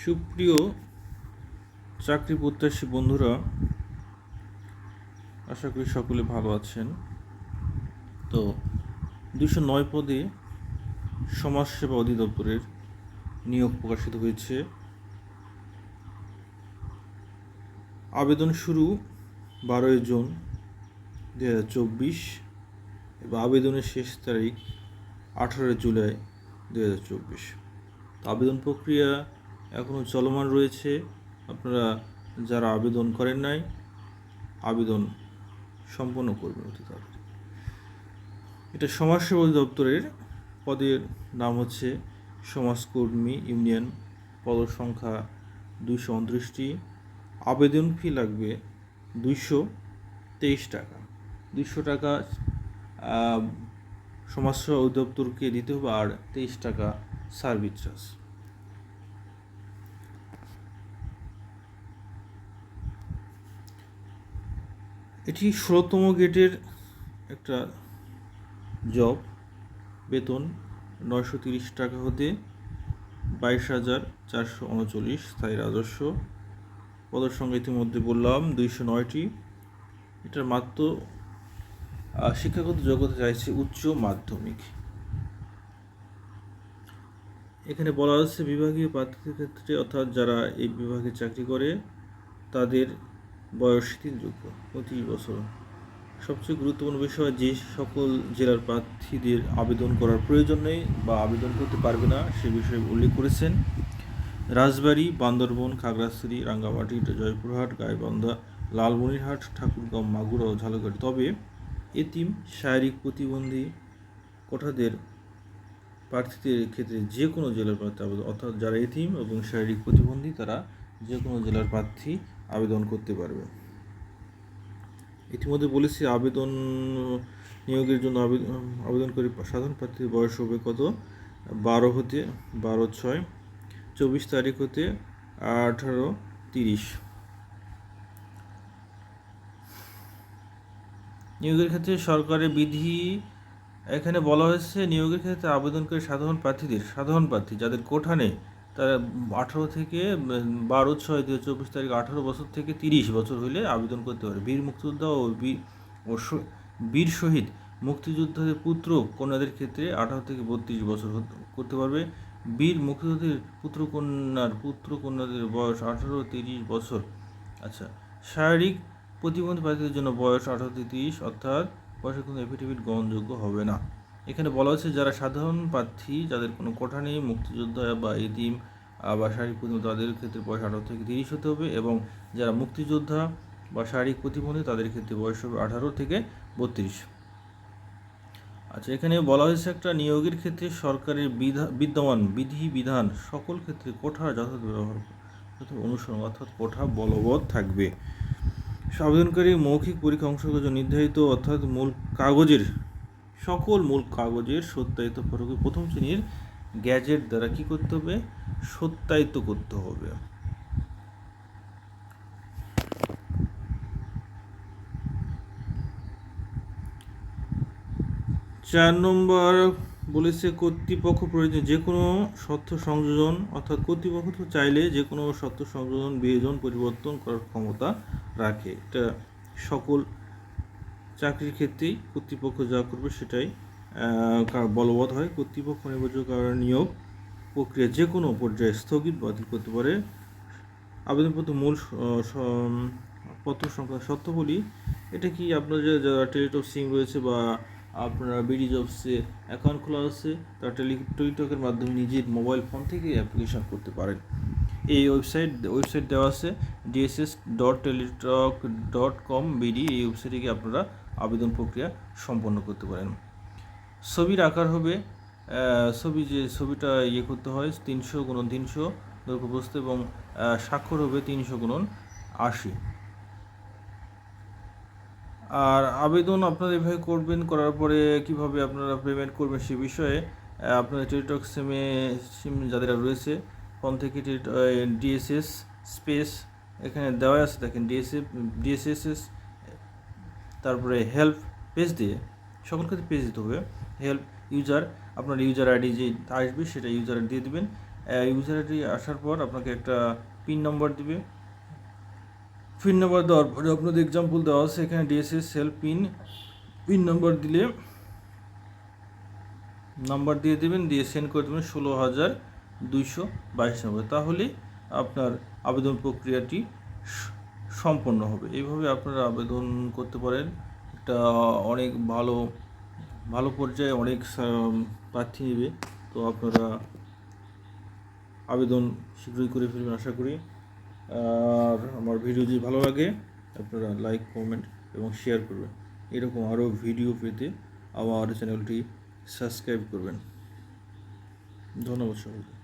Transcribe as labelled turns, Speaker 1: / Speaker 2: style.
Speaker 1: সুপ্রিয় চাকরি প্রত্যাশী বন্ধুরা, আশা করি সকলে ভালো আছেন। তো 209 পদে সমাজসেবা অধিদপ্তরের নিয়োগ প্রকাশিত হয়েছে। আবেদন শুরু 12 জুন 2024 এবং আবেদনের শেষ তারিখ 18 জুলাই 2024। তো আবেদন প্রক্রিয়া এখনও চলমান রয়েছে। আপনারা যারা আবেদন করেন নাই, আবেদন সম্পন্ন করবেন অতি তাড়াতাড়ি। এটা সমাজসেবা অধিদপ্তরের পদের নাম হচ্ছে সমাজকর্মী ইউনিয়ন, পদ সংখ্যা 229টি। আবেদন ফি লাগবে 223 টাকা। 200 টাকা সমাজসেবা অধিদপ্তরকে দিতে হবে, আর 23 টাকা সার্ভিস চার্জ। এটি 16তম গ্রেডের একটা জব। বেতন 930 টাকা হতে 22,439 স্থায়ী রাজস্ব। পদের সঙ্গে ইতিমধ্যে বললাম 209টি। এটার মাত্র শিক্ষাগত যোগ্যতা চাইছে উচ্চ মাধ্যমিক। এখানে বলা আছে বিভাগীয় প্রার্থীদের ক্ষেত্রে, অর্থাৎ যারা এই বিভাগে চাকরি করে তাদের বয়স শিথিলযোগ্য 25 বছর। সবচেয়ে গুরুত্বপূর্ণ বিষয়, যে সকল জেলার প্রার্থীদের আবেদন করার প্রয়োজন নেই বা আবেদন করতে পারবে না সে বিষয়ে উল্লেখ করেছেন: রাজবাড়ী, বান্দরবন, খাগড়াছড়ি, রাঙ্গামাটি, জয়পুরহাট, গাইবান্ধা, লালমনিরহাট, ঠাকুরগাঁও, মাগুরা ও ঝালকাঠি। তবে এতিম, শারীরিক প্রতিবন্ধী কোঠাদের প্রার্থীদের ক্ষেত্রে যে কোনো জেলার প্রার্থী আবেদন, অর্থাৎ যারা এতিম এবং শারীরিক প্রতিবন্ধী তারা যে কোনো জেলার প্রার্থী আবেদন করতে পারবে। ইতিমধ্যে বলেছি আবেদন নিয়োগের জন্য আবেদনকারী সাধারণ প্রার্থীর বয়স হবে কত? 12 হতে 12/6/24 তারিখ হতে 18/30। নিয়োগের ক্ষেত্রে সরকারের বিধি এখানে বলা হয়েছে, নিয়োগের ক্ষেত্রে আবেদনকারী সাধারণ প্রার্থী যাদের কোঠা নেই তারা 18 থেকে 12/6/2024 তারিখ 18 বছর থেকে 30 বছর হলে আবেদন করতে পারে। বীর মুক্তিযোদ্ধা ও বীর শহীদ মুক্তিযোদ্ধাদের পুত্র কন্যাদের ক্ষেত্রে 18 থেকে 32 বছর করতে পারবে। বীর মুক্তিযোদ্ধাদের পুত্র কন্যাদের বয়স 18-30 বছর। আচ্ছা, শারীরিক প্রতিবন্ধী প্রার্থীদের জন্য বয়স 18 থেকে 30, অর্থাৎ বয়সের কোনো এফিডেভিট গ্রহণযোগ্য হবে না। এখানে বলা হচ্ছে যারা সাধারণ প্রার্থী যাদের কোনো কোঠা নেই, মুক্তিযোদ্ধা বা এতিম বা শারীরিক প্রতিবন্ধী তাদের ক্ষেত্রে বয়স 18 থেকে 30 হতে হবে, এবং যারা মুক্তিযোদ্ধা বা শারীরিক প্রতিবন্ধী তাদের ক্ষেত্রে বয়স হবে 18 থেকে 32। আচ্ছা, এখানে বলা হয়েছে একটা নিয়োগের ক্ষেত্রে সরকারের বিদ্যমান বিধান সকল ক্ষেত্রে কোঠার যথাযথ ব্যবহার অনুসরণ, অর্থাৎ কোঠা বলবৎ থাকবে। আবেদনকারী মৌখিক পরীক্ষা অংশগ্রহণের জন্য নির্ধারিত, অর্থাৎ সকল মূল কাগজের সত্যায়িত প্রথম শ্রেণীর গ্যাজেট দ্বারা কি করতে হবে? সত্যায়িত করতে হবে। চার নম্বর বলেছে কর্তৃপক্ষ প্রয়োজন যে কোনো সত্য সংযোজন, অর্থাৎ কর্তৃপক্ষ চাইলে যে কোনো সত্য সংযোজন, বিয়োজন, পরিবর্তন করার ক্ষমতা রাখে। এটা সকল চাকরির ক্ষেত্রেই কর্তৃপক্ষ যা করবে সেটাই বলবৎ হয়। কর্তৃপক্ষ নির্বাচক নিয়োগ প্রক্রিয়া যে কোনো পর্যায়ে স্থগিত বাতিল করতে পারে। আবেদনপত্র মূল পত্র সংখ্যা শর্তাবলী, এটা কি আপনার যারা টেলিটক সিম রয়েছে বা আপনারা বিডি জবসে অ্যাকাউন্ট খোলা আছে তারা টেলিটকের মাধ্যমে নিজের মোবাইল ফোন থেকে অ্যাপ্লিকেশন করতে পারেন। এই ওয়েবসাইট দেওয়া আছে dss.teletalk.com BD। এই ওয়েবসাইটে গিয়ে আপনারা আবেদন প্রক্রিয়া সম্পন্ন করতে পারেন। ছবির আকার হবে ছবিটা করতে হয় 300x300 দৈর্ঘ্য প্রস্থ, এবং স্বাক্ষর হবে 300x80। আর আবেদন আপনারা এভাবে করবেন। করার পরে কিভাবে আপনারা পেমেন্ট করবেন সে বিষয়ে আপনাদের টেলিটক সিম যাদের রয়েছে ফোন থেকে ডিএসএস স্পেস এখানে দেওয়া আছে, দেখেন ডিএসএস, তারপরে হেল্প পেজ দিয়ে সকল ক্ষেত্রে পেজ দিতে হবে। হেল্প ইউজার, আপনার ইউজার আইডি যে আসবে সেটা ইউজার দিয়ে দেবেন। ইউজার আইডি আসার পর আপনাকে একটা পিন নম্বর দিবে। পিন নম্বর দেওয়ার পরে আপনাদের এক্সাম্পল দেওয়া আছে এখানে ডিএসএস সেল পিন নম্বর দিলে নাম্বার দিয়ে দেবেন, দিয়ে সেন্ড করে দেবেন 16,222 নম্বর। তাহলেই আপনার আবেদন প্রক্রিয়াটি সম্পন্ন হবে। এইভাবে আপনারা আবেদন করতে পারেন। এটা অনেক ভালো পর্যায়ে অনেক প্রার্থী নেবে, তো আপনারা আবেদন শীঘ্রই করে ফেলবেন আশা করি। আর আমার ভিডিও যদি ভালো লাগে আপনারা লাইক, কমেন্ট এবং শেয়ার করবেন। এরকম আরও ভিডিও পেতে আমার চ্যানেলটি সাবস্ক্রাইব করবেন। ধন্যবাদ সকলকে।